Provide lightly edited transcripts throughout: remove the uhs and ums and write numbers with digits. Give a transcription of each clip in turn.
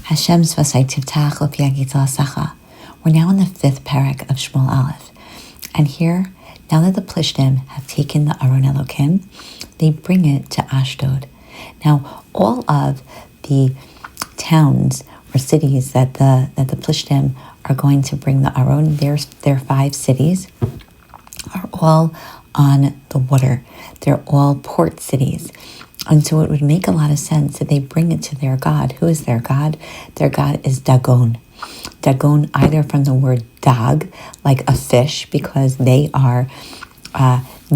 Hashem's Vasai Tivtach Lo Piagita Sacha. We're now in the 5th Perek of Shmuel Aleph. And here, now that the Plishtim have taken the Aron Elokim, they bring it to Ashdod. Now, all of the towns or cities that the Plishtim are going to bring the Aron, their 5 cities, are all on the water. They're all port cities. And so it would make a lot of sense that they bring it to their god. Who is their god? Their god is Dagon. Dagon, either from the word dag, like a fish, because they are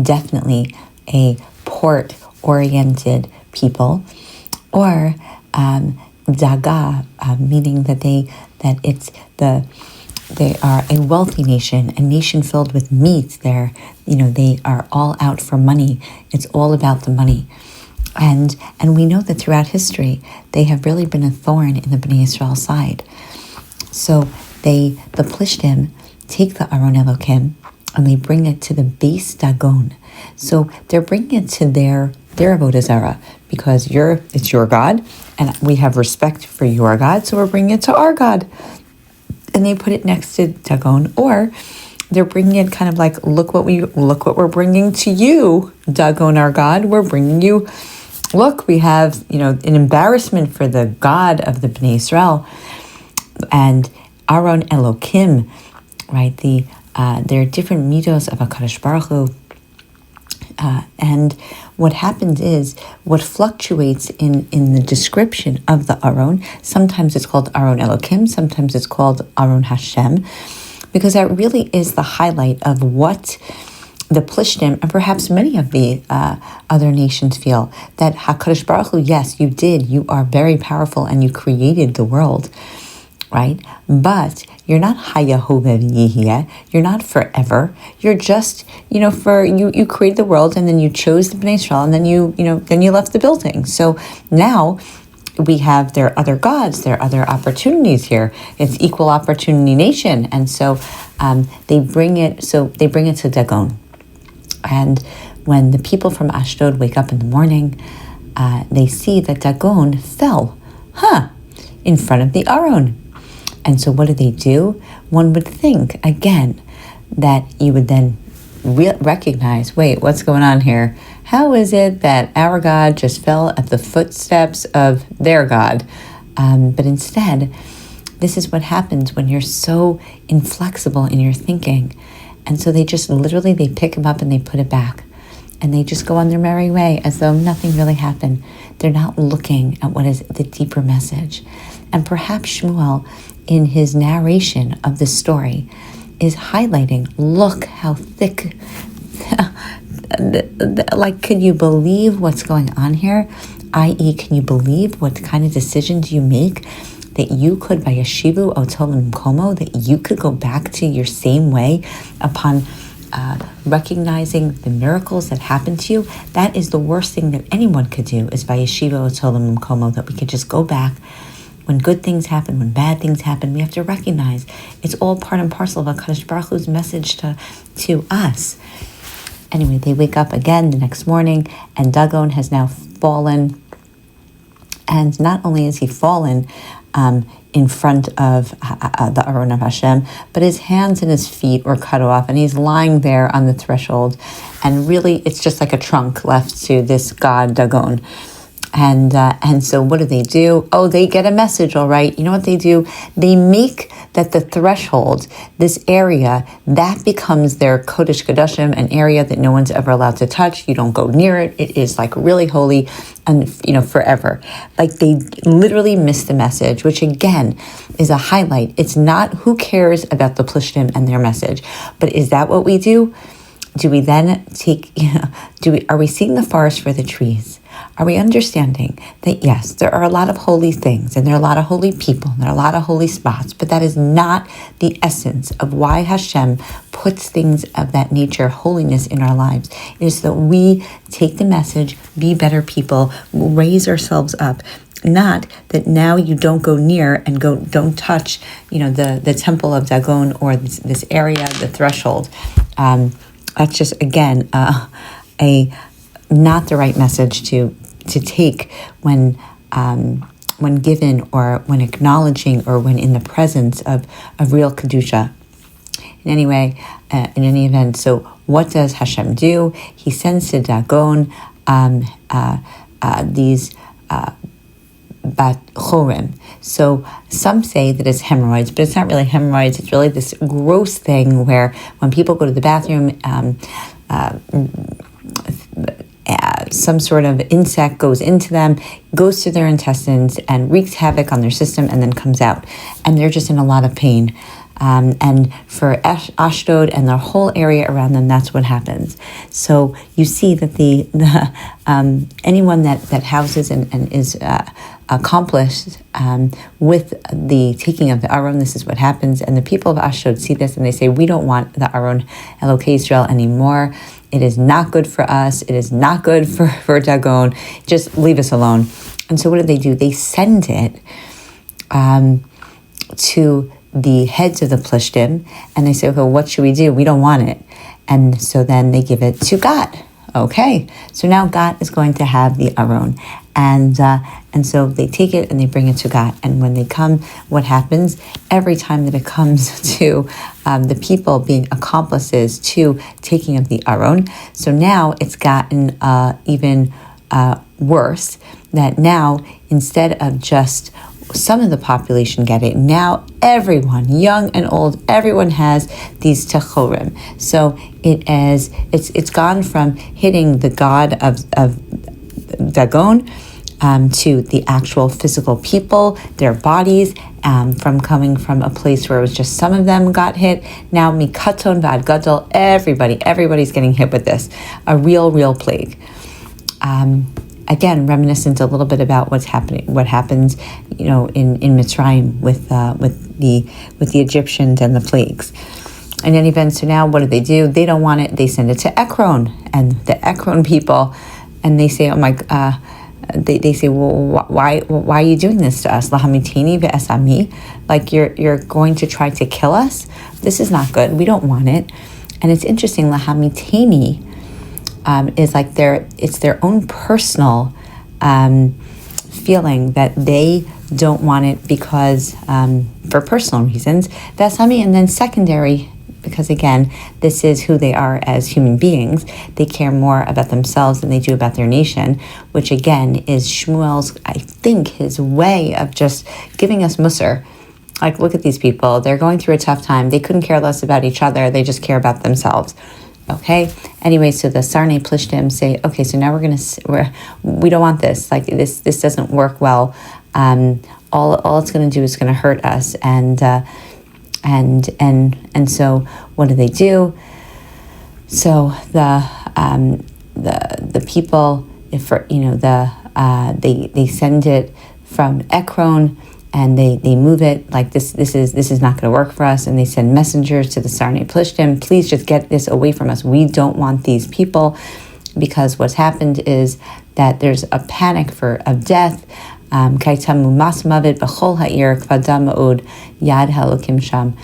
definitely a port-oriented people, or daga, meaning that they are a wealthy nation, a nation filled with meat. They are all out for money. It's all about the money. And we know that throughout history, they have really been a thorn in the Bnei Israel side. So the Plishtim take the Aron Elokim and they bring it to the base Dagon. So they're bringing it to their Avodah Zarah because it's your God, and we have respect for your God, so we're bringing it to our God. And they put it next to Dagon, or they're bringing it kind of like, look what we're bringing to you, Dagon, our God. We're bringing you. Look, we have an embarrassment for the God of the Bnei Israel, and Aron Elokim, right? There are different mitos of HaKadosh Baruch Hu, and what happens is what fluctuates in the description of the Aron. Sometimes it's called Aron Elokim, sometimes it's called Aron Hashem, because that really is the highlight of what the Plishtim, and perhaps many of the other nations, feel that HaKadosh Baruch Hu, yes, you are very powerful and you created the world, right? But you're not Hayahu V'Yihiyeh, you're not forever. You're just, you created the world and then you chose the Bnei Israel and then you left the building. So now we have their other gods, their other opportunities here. It's equal opportunity nation, and so they bring it to Dagon. And when the people from Ashdod wake up in the morning, they see that Dagon fell, in front of the Aron. And so what do? One would think, again, that you would then recognize, wait, what's going on here? How is it that our God just fell at the footsteps of their God? But instead, this is what happens when you're so inflexible in your thinking. And so they just literally, they pick him up and they put it back. And they just go on their merry way as though nothing really happened. They're not looking at what is the deeper message. And perhaps Shmuel, in his narration of this story, is highlighting, look how thick, like, can you believe what's going on here? I.e., can you believe what kind of decisions you make? That you could, by Yeshivu Otol Mkomo, that you could go back to your same way upon recognizing the miracles that happened to you. That is the worst thing that anyone could do, is by Yeshivu Otol Mkomo, that we could just go back. When good things happen, when bad things happen, we have to recognize it's all part and parcel of HaKadosh Baruch Hu's message to us. Anyway, they wake up again the next morning, and Dagon has now fallen. And not only is he fallen in front of the Aron of Hashem, but his hands and his feet were cut off, and he's lying there on the threshold. And really, it's just like a trunk left to this god Dagon. And so what do? Oh, they get a message, all right. You know what they do? They make that the threshold, this area, that becomes their Kodesh Kodashim, an area that no one's ever allowed to touch. You don't go near it. It is like really holy and, forever. Like, they literally miss the message, which again is a highlight. It's not who cares about the Plishtim and their message, but is that what we do? Do we then are we seeing the forest for the trees? Are we understanding that, yes, there are a lot of holy things and there are a lot of holy people and there are a lot of holy spots, but that is not the essence of why Hashem puts things of that nature, holiness, in our lives. It is that we take the message, be better people, raise ourselves up. Not that now you don't go near and don't touch, the temple of Dagon or this area, the threshold. That's just, again, not the right message to take when when given or when acknowledging or when in the presence of real Kedusha. In any event, so what does Hashem do? He sends to Dagon these bat chorim. So some say that it's hemorrhoids, but it's not really hemorrhoids. It's really this gross thing where when people go to the bathroom, some sort of insect goes into them, goes through their intestines and wreaks havoc on their system and then comes out. And they're just in a lot of pain. And for Ashdod and the whole area around them, that's what happens. So you see that the anyone that houses and is accomplished with the taking of the Aron, this is what happens. And the people of Ashdod see this and they say, we don't want the Aron Elokei Israel anymore. It is not good for us. It is not good for Dagon. Just leave us alone. And so what do? They send it to the heads of the Plishtim, and they say, okay, what should we do? We don't want it. And so then they give it to God. Okay, so now God is going to have the Aron. And so they take it and they bring it to God. And when they come, what happens? Every time that it comes to the people being accomplices to taking of the Aron, so now it's gotten even worse, that now instead of just some of the population get it, now everyone, young and old, everyone has these techorim. So it's gone from hitting the god of Dagon to the actual physical people, their bodies, from coming from a place where it was just some of them got hit. Now mikaton vad gadol, everybody's getting hit with this, a real plague. Again, reminiscent a little bit about what happens, in Mitzrayim with the Egyptians and the plagues. In any event, so now what do? They don't want it. They send it to Ekron, and the Ekron people, and they say, "Oh my," they say, "Well, why are you doing this to us? Lahamitini ve'esami, like you're going to try to kill us. This is not good. We don't want it." And it's interesting, lahamitini. Is like it's their own personal feeling that they don't want it because for personal reasons. That's and then secondary, because again, this is who they are as human beings. They care more about themselves than they do about their nation, which again is Shmuel's, I think, his way of just giving us musar. Like, look at these people. They're going through a tough time. They couldn't care less about each other. They just care about themselves. Okay. Anyway, so the Sarnei Plishtim say, okay, so now we don't want this. Like this doesn't work well. All it's going to do is going to hurt us. And so what do? So the people, they send it from Ekron. And they move it like this is not going to work for us. And they send messengers to the Sarnei Plishtim, please just get this away from us. We don't want these people, because what's happened is that there's a panic of death. Kaitamu mas mavet b'chol ha'ir kvada ma'od yad ha'elokim sham.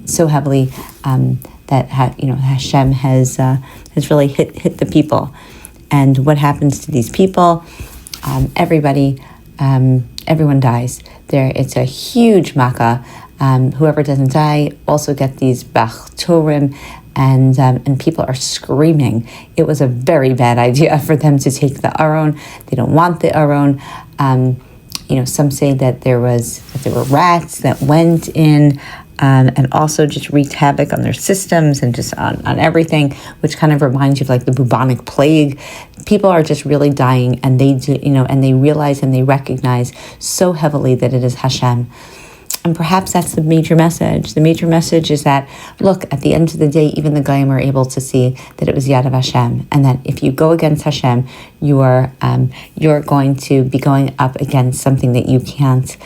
So heavily that Hashem has really hit the people. And what happens to these people? Everyone dies. It's a huge makkah. Whoever doesn't die also get these bachtorim, and people are screaming. It was a very bad idea for them to take the Aron. They don't want the Aron. Some say that there were rats that went in and also just wreaked havoc on their systems and just on everything, which kind of reminds you of like the bubonic plague. People are just really dying, and they do, and they realize and they recognize so heavily that it is Hashem. And perhaps that's the major message. The major message is that, look, at the end of the day, even the Goyim are able to see that it was Yad of Hashem, and that if you go against Hashem, you're going to be going up against something that you can't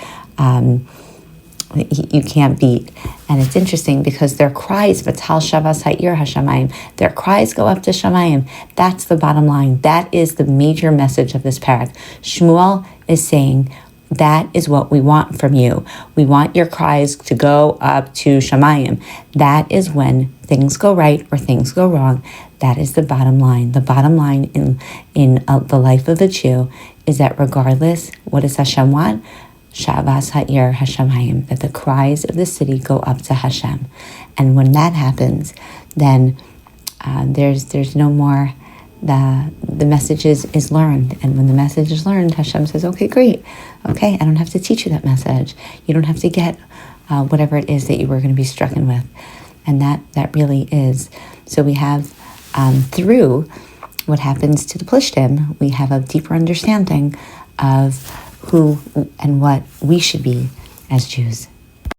beat. And it's interesting because their cries, V'tal Shavas Ha'ir HaShamayim, their cries go up to Shamayim. That's the bottom line. That is the major message of this Perek. Shmuel is saying, that is what we want from you. We want your cries to go up to Shamayim. That is when things go right or things go wrong. That is the bottom line. The bottom line in the life of a Jew is that regardless, what does Hashem want? Shavas ha'ir Hashemayim, that the cries of the city go up to Hashem. And when that happens, then there's no more, the message is learned. And when the message is learned, Hashem says, okay, great. Okay, I don't have to teach you that message. You don't have to get whatever it is that you were going to be stricken with. And that really is. So we have, through what happens to the Plishtim, we have a deeper understanding of who and what we should be as Jews.